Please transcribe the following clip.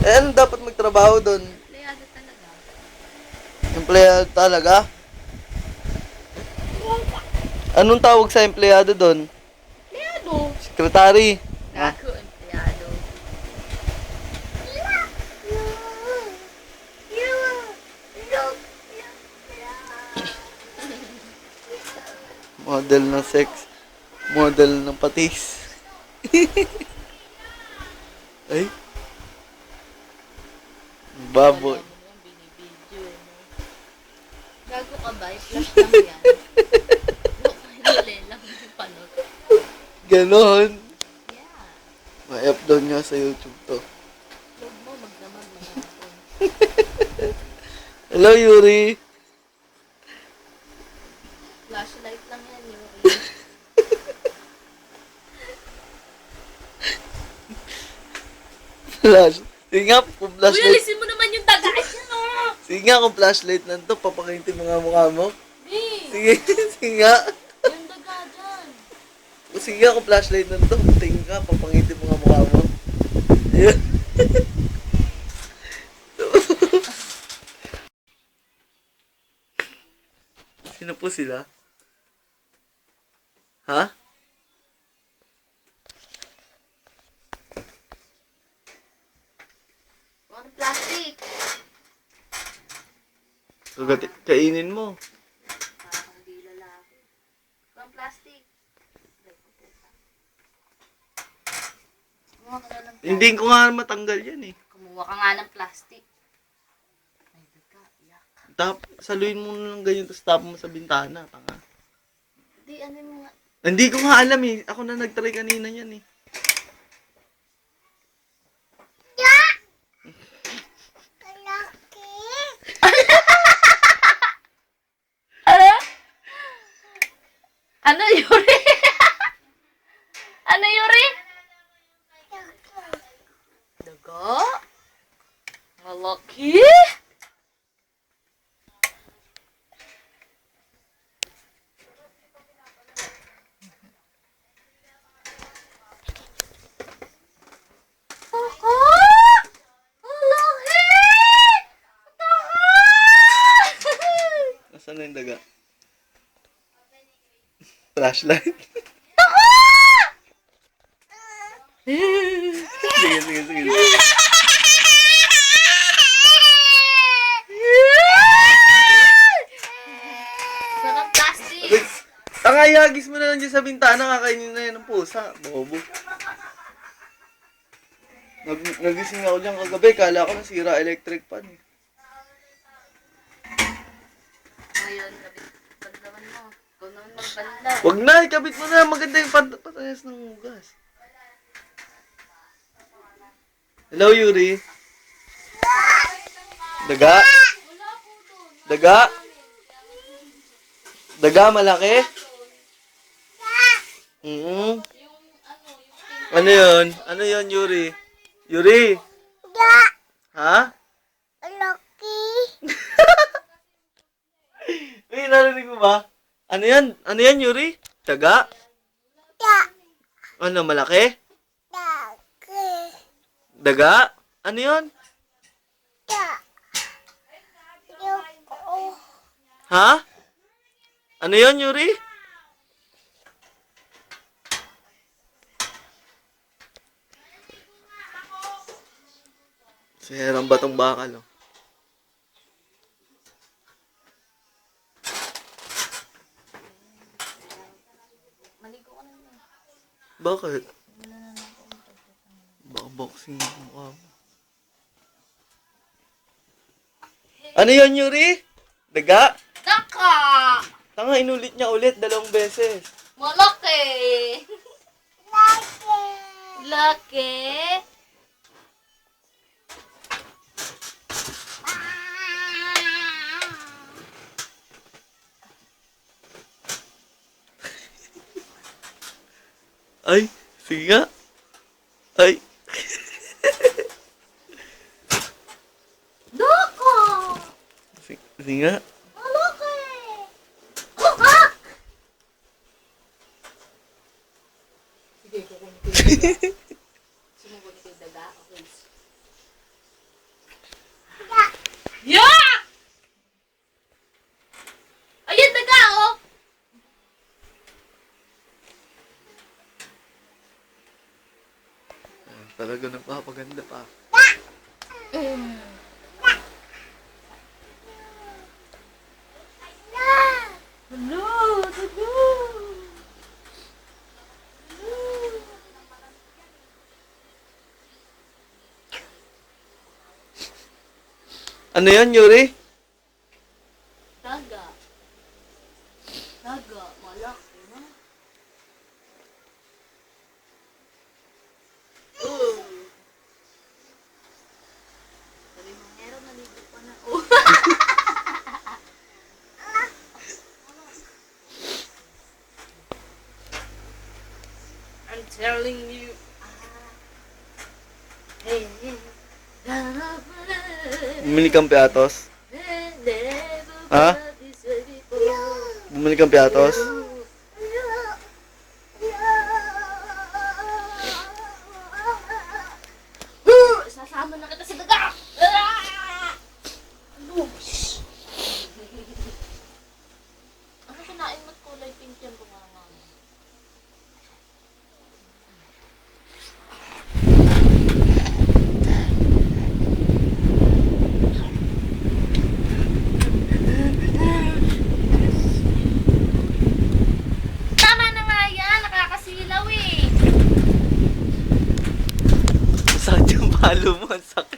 Eh, anong dapat magtrabaho doon? Empleyado talaga. Empleyado talaga? Anong tawag sa empleyado doon? Empleyado. Secretary. Ha? Gago, empleyado. Model ng sex. Model ng patis. Ay. Baboy. Wala mo naman binibidyo, no? Gago ka ba? I-flash lang yan. Huli lang yung panot. Ganon. Yeah. Ma-upload nga sa YouTube to. Log mo, magdamag mga hapon. Hello, Yuri. Flashlight lang yan, Yuri. Flash. Sige nga, kung Uy, flashlight. alisin mo naman yung tagaan niya, no? Sige nga, kung flashlight nanto, papakintin mga mukha mo. Hey, Sige, sige nga. yung daga dyan. Sige nga, kung flashlight nanto, tingin ka, papakintin mga mukha mo. Ayun. Sino po sila? Ha? Ano plastic? Kainin mo. Parang hindi lalaki. Ang plastic. Kumuha ka na ng plastic. Hindi ko nga matanggal yan eh. Kumuha ka nga ng plastic. Ay, daga. Yak. Saluin mo na lang ganyan, tapos tap mo sa bintana. Tanga. Hindi, ano mo nga. Hindi ko nga alam eh. Ako na nagtry kanina yan eh. Ano, Yuri? Ano, Yuri? Daga? Malaki? Daga? Malaki? Daga? Nasaan na yung daga? Flashlight. Sige, sige, sige. Sarap plastic. Tanga, ihagis mo na lang dyan sa bintana. Kakainin na yan ng pusa. Bobo. Nagising ako dyan kagabi. Kala ko nasira electric pan eh. Ngayon, pagdaman mo. Ikaw naman magbanda. Wag na, ikabit mo na. Maganda yung patayas ng hugas. Hello, Yuri. Daga? Daga? Daga, malaki? Ano yun? Ano yun, Yuri? Yuri? Ha? Lucky. Uy, narinig mo ba? Ano yan? Ano yan, Yuri? Daga? Ano, malaki? Daga? Ano yun? Ha? Ano yun, Yuri? Serang batong bakal, oh. Maligo ka na naman. Bakit? Baka boxing yung mukha mo. Ano yun, Yuri? Daga? Daka! Tanga, inulit niya ulit 2 beses. Malaki! Laki! Ay, sige nga. Ay. Daka! Sige nga. Malaki! Kuka! Sige, kukunin ko yung daga. Sumukunin ko yung daga. Okay. Talaga nagpapaganda pa. Mm. Hello! Hello! Ano yan, Yuri? Daga. Daga. Malaki na. Sabi mo, meron naligo pa na. Oh. I'm telling you. Hey, hey. Bumili kang piatos? Ha? Bumili kang piatos? Sasama na kita sa daga! Ano kinain mo't kulay pink yan kung mga mama? Tama na nga yan! Nakakasilaw eh! Sakit yung palo mo. Ang sakit.